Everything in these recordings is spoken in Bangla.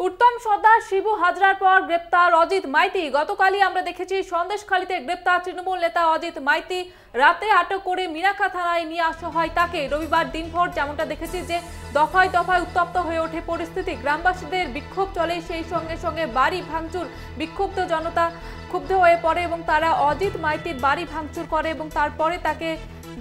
উত্তম সর্দার শিবু হাজরার পর গ্রেপ্তার অজিত মাইতি। গতকালই আমরা দেখেছি সন্দেশখালীতে গ্রেপ্তার তৃণমূল নেতা অজিত মাইতি। রাতে আটক করে মিনাখা থানায় নিয়ে আসা হয় তাকে। রবিবার দিনভর যেমনটা দেখেছি যে দফায় দফায় উত্তপ্ত হয়ে ওঠে পরিস্থিতি। গ্রামবাসীদের বিক্ষোভ চলে, সেই সঙ্গে সঙ্গে বাড়ি ভাঙচুর। বিক্ষুব্ধ জনতা ক্ষুব্ধ হয়ে পড়ে এবং তারা অজিত মাইতির বাড়ি ভাঙচুর করে এবং তারপরে তাকে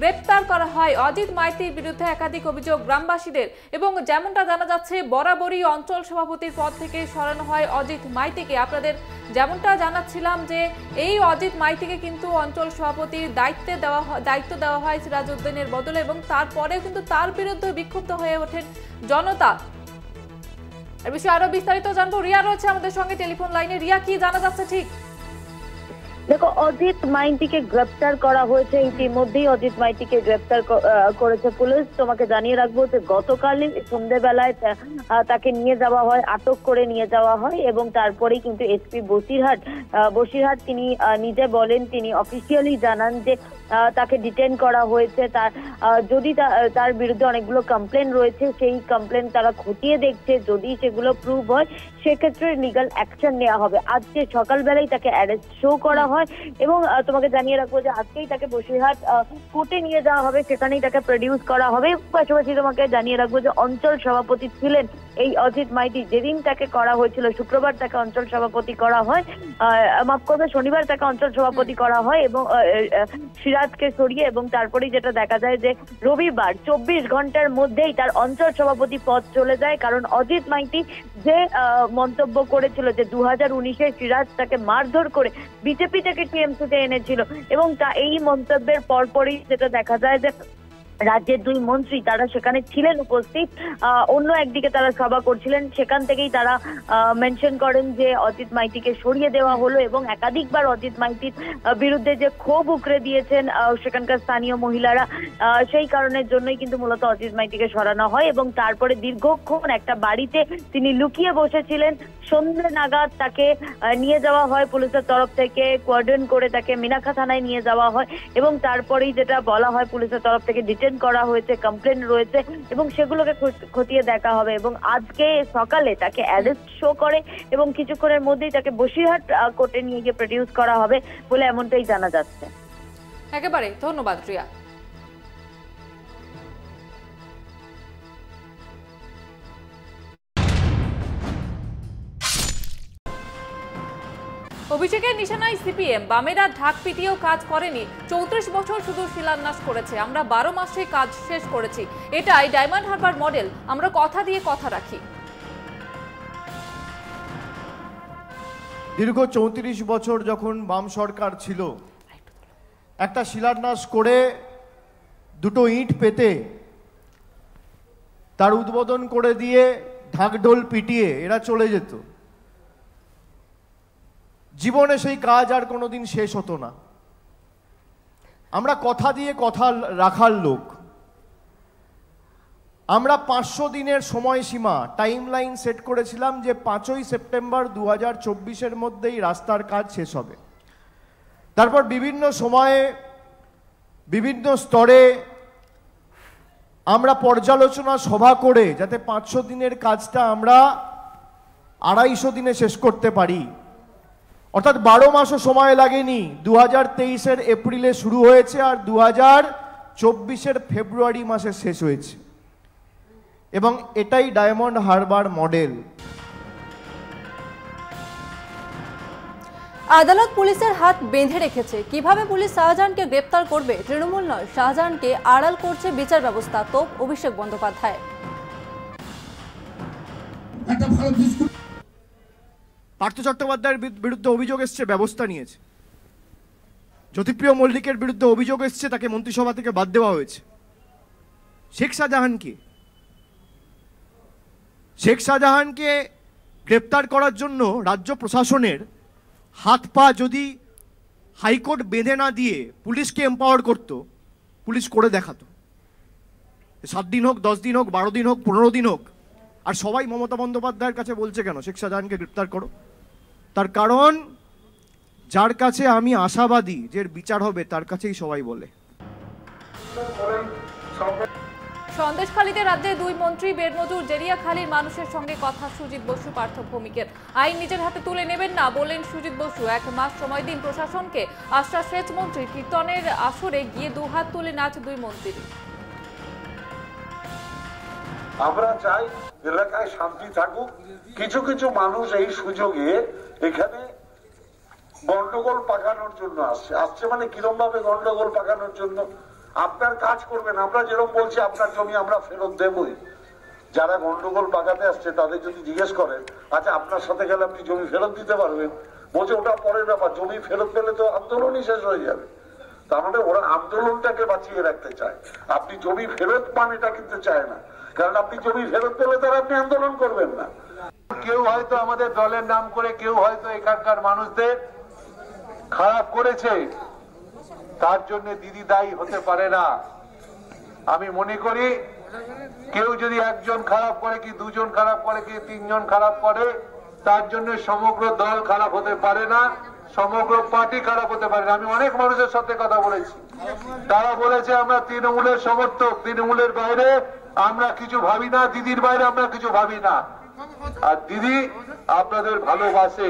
গ্রেপ্তার করা হয়। অজিত মাইতির বিরুদ্ধে একাধিক অভিযোগ গ্রামবাসীদের এবং যেমনটা জানা যাচ্ছে বরাবরই অঞ্চল সভাপতির পদ থেকে সরানো হয় অজিত মাইতিকে। আপনাদের যেমনটা জানাচ্ছিলাম যে এই অজিত মাইতিকে কিন্তু অঞ্চল সভাপতির দায়িত্ব দেওয়া হয় সিরাজউদ্দিনের বদলে এবং তারপরেও কিন্তু তার বিরুদ্ধে বিক্ষুব্ধ হয়ে ওঠেন জনতা। এর বিষয়ে আরো বিস্তারিত জানবো, রিয়া রয়েছে আমাদের সঙ্গে টেলিফোন লাইনে। রিয়া, কি জানা যাচ্ছে ঠিক? দেখো, অজিত মাইতিকে গ্রেপ্তার করা হয়েছে। ইতিমধ্যেই অজিত মাইতিকে গ্রেপ্তার করেছে পুলিশ। তোমাকে জানিয়ে রাখবো যে গতকালই সন্ধ্যেবেলায় তাকে নিয়ে যাওয়া হয়, আটক করে নিয়ে যাওয়া হয় এবং তারপরেই কিন্তু এসপি বসিরহাট তিনি নিজে বলেন, তিনি অফিসিয়ালি জানান যে তাকে ডিটেইন করা হয়েছে। যদি তার বিরুদ্ধে অনেকগুলো কমপ্লেন রয়েছে, সেই কমপ্লেন তারা খতিয়ে দেখছে। যদি সেগুলো প্রুভ হয় সেক্ষেত্রে লিগাল অ্যাকশন নেওয়া হবে। আজকে সকালবেলায় তাকে অ্যারেস্ট শো করা হয় এবং তোমাকে জানিয়ে রাখবো যে আজকেই তাকে বসিরহাট কোর্টে নিয়ে যাওয়া হবে, সেখানেই তাকে প্রডিউস করা হবে। পাশাপাশি তোমাকে জানিয়ে রাখবো যে অঞ্চল সভাপতি ছিলেন এই অজিত মাইতি। যেদিন তাকে করা হয়েছিল, শুক্রবার তাকে অঞ্চল সভাপতি করা হয়, মাফ করবে, শনিবার তাকে অঞ্চল সভাপতি করা হয় এবং সিরাজকে সরিয়ে, এবং তারপরেই যেটা দেখা যায় যে রবিবার 24 ঘন্টার মধ্যেই তার অঞ্চল সভাপতি পদ চলে যায়। কারণ অজিত মাইতি যে মন্তব্য করেছিল যে 2019-এ সিরাজ তাকে মারধর করে বিজেপি থেকে টিএমসিতে এনেছিল এবং এই মন্তব্যের পরপরই যেটা দেখা যায় যে রাজ্যের দুই মন্ত্রী তারা সেখানে ছিলেন উপস্থিত, অন্য একদিকে তারা সভা করছিলেন। সেখান থেকেই তারা মেনশন করেন যে অজিত মাইতিকে সরিয়ে দেওয়া হলো এবং একাধিকবার অজিত মাইতির বিরুদ্ধে যে ক্ষোভ উগরে দিয়েছেন সেখানকার স্থানীয় মহিলারা, সেই কারণের জন্যই কিন্তু মূলত অজিত মাইতিকে সরানো হয় এবং তারপরে দীর্ঘক্ষণ একটা বাড়িতে তিনি লুকিয়ে বসেছিলেন। সন্ধ্যে নাগাদ তাকে নিয়ে যাওয়া হয় পুলিশের তরফ থেকে, কোয়ার্ডন করে তাকে মিনাখা থানায় নিয়ে যাওয়া হয় এবং তারপরেই যেটা বলা হয় পুলিশের তরফ থেকে ডিটেইন করা হয়েছে, কমপ্লেন রয়েছে এবং সেগুলোকে খতিয়ে দেখা হবে। এবং আজকে সকালে তাকে অ্যারেস্ট শো করে এবং কিছুক্ষণের মধ্যেই তাকে বসিরহাট কোর্টে নিয়ে গিয়ে প্রডিউস করা হবে বলে এমনটাই জানা যাচ্ছে। একেবারে ধন্যবাদ রিয়া। অভিষেকের নিশানায় সিপিএম। বামেরা ঢাক পিটিয়েও কাজ করেনি। 34 বছর শুধু শিলান্যাস করেছে, আমরা 12 মাসে কাজ শেষ করেছি। এটাই ডায়মন্ড হারবার মডেল। আমরা কথা দিয়ে কথা রাখি। দীর্ঘ 34 বছর যখন বাম সরকার ছিল, একটা শিলান্যাস করে দুটো ইট পেতে তার উদ্বোধন করে দিয়ে ঢাকঢোল পিটিয়ে এরা চলে যেত। জীবনে সেই কাজ আর কোনোদিন শেষ হতো না। আমরা কথা দিয়ে কথা রাখার লোক। আমরা 500 দিনের সময়সীমা টাইম লাইন সেট করেছিলাম যে 5ই সেপ্টেম্বর 2024-এর মধ্যেই রাস্তার কাজ শেষ হবে। তারপর বিভিন্ন সময়ে বিভিন্ন স্তরে আমরা পর্যালোচনা সভা করে যাতে 500 দিনের কাজটা আমরা 250 দিনে শেষ করতে পারি, অর্থাৎ 12 মাসও সময় লাগেনি। 2023-এর এপ্রিলে শুরু হয়েছে আর 2024-এর ফেব্রুয়ারি মাসে শেষ হয়েছে এবং এটাই ডায়মন্ড হারবার মডেল। আদালত পুলিশের হাত বেঁধে রেখেছে। কিভাবে পুলিশ শাহজাহানকে গ্রেপ্তার করবে? তৃণমূল নয়, শাহজাহানকে আড়াল করছে বিচার ব্যবস্থা, তো অভিষেক বন্দ্যোপাধ্যায়। পার্থ চট্টোপাধ্যায়ের বিরুদ্ধে অভিযোগ এসছে, ব্যবস্থা নিয়েছে। জ্যোতিপ্রিয় মল্লিকের বিরুদ্ধে অভিযোগ এসছে, তাকে মন্ত্রিসভা থেকে বাদ দেওয়া হয়েছে। শেখ শাহজাহানকে গ্রেপ্তার করার জন্য রাজ্য প্রশাসনের হাত পা যদি হাইকোর্ট বেঁধে না দিয়ে পুলিশকে এম্পাওয়ার করতো, পুলিশ করে দেখাতো। 7 দিন হোক, 10 দিন হোক, 12 দিন হোক, 15 দিন হোক। আর সবাই মমতা বন্দ্যোপাধ্যায়ের কাছে বলছে কেন শেখ শাহজাহানকে গ্রেপ্তার করো? তার কারণ যার কাছে আমি আশাবাদী যে বিচার হবে তার কাছেই সবাই বলে। সন্দেশখালীতে রাজ্যে 2 মন্ত্রী বেরমজুর জেরিয়াখালীর মানুষের সঙ্গে কথা সুজিত বসু পার্থ ভৌমিকের। আইন নিজের হাতে তুলে নেবেন না বললেন সুজিত বসু। 1 মাস সময় দিন প্রশাসনকে, আশ্বাস সেচ মন্ত্রী। কীর্তনের আসরে গিয়ে দুহাত তুলে নাচ 2 মন্ত্রী। আমরা চাই এলাকায় শান্তি থাকুক। কিছু কিছু মানুষ এই সুযোগে এখানে গন্ডগোল পাকানোর জন্য আসছে মানে কিরম ভাবে গন্ডগোল পাকানোর জন্য? আপনার কাজ করবেন, আমরা যেরকম বলছি আপনার জমি আমরা ফেরত দেবই। যারা গন্ডগোল পাকাতে আসছে তাদের যদি জিজ্ঞেস করেন, আচ্ছা আপনার সাথে গেলে আপনি জমি ফেরত দিতে পারবেন, বলছে ওটা পরের ব্যাপার, জমি ফেরত পেলে তো আন্দোলনই শেষ হয়ে যাবে। তার মানে ওরা আন্দোলনটাকে বাঁচিয়ে রাখতে চায়। আপনি জমি ফেরত পান এটা কিন্তু চায় না, কারণ আপনি জমি ফেরত পেলে তারা আপনি আন্দোলন করবেন না। কেউ হয়তো আমাদের দলের নাম করে, কেউ হয়তো এখানকার মানুষদের খারাপ করেছে, তার জন্য দিদি দায়ী হতে পারে না। আমি মনে করি কেউ যদি একজন খারাপ করে, কি দুজন খারাপ করে, কি 3 জন খারাপ করে, তার জন্য সমগ্র দল খারাপ হতে পারে না, সমগ্র পার্টি খারাপ হতে পারে না। আমি অনেক মানুষের সাথে কথা বলেছি, তারা বলেছে আমরা তৃণমূলের সমর্থক, তৃণমূলের বাইরে আমরা কিছু ভাবি না, দিদির বাইরে আমরা কিছু ভাবি না। আর দিদি আপনাদের ভালোবাসে,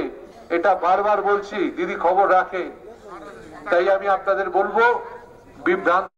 এটা বারবার বলছি, দিদি খবর রাখে। তাই আমি আপনাদের বলবো বিভ্রান্ত